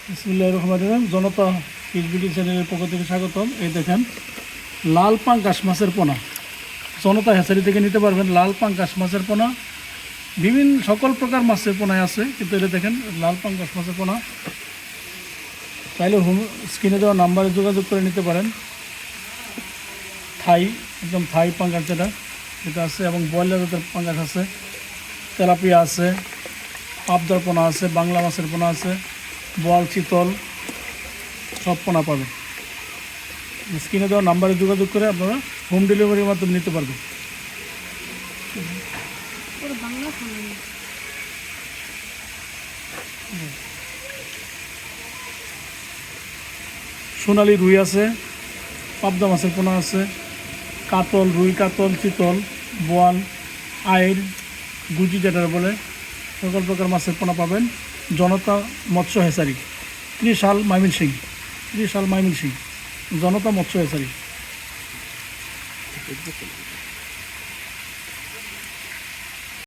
বিসমিল্লাহির রহমানির রহিম। জনতা fish BD চ্যানেলের পক্ষ থেকে স্বাগতম। এই দেখেন লাল পাঙ্গাস মাছের পোনা, জনতা হ্যাচারি থেকে নিতে পারবেন। লাল পাঙ্গাস মাছের পোনা বিভিন্ন সকল প্রকার মাছের পোনায় আছে, কিন্তু এটা দেখেন লাল পাঙ্গাস মাছের পোনা। চাইলে স্ক্রিনে দেওয়া নাম্বারে যোগাযোগ করে নিতে পারেন। থাই, একদম থাই পাঙ্গাস যেটা আছে, এবং ব্রয়লার জাতের পাঙ্গাস আছে, তেলাপিয়া আছে, পাবদার পোনা আছে, বাংলা মাছের পোনা আছে, বোয়াল, চিতল সব পোনা পাবেন। স্ক্রিনে দেওয়া নাম্বারে যোগাযোগ করে আপনারা হোম ডেলিভারির মাধ্যমে নিতে পারবেন। সোনালি রুই আছে, পাবদা মাছের পোনা আছে, কাতল, রুই, কাতল, চিতল, বোয়াল, আইল, গুজি যেটা বলে, সকল প্রকার মাছের পোনা পাবেন। জনতা মৎস্য হ্যাচারি, ত্রিশাল ময়মনসিংহ, জনতা মৎস্য হ্যাচারি।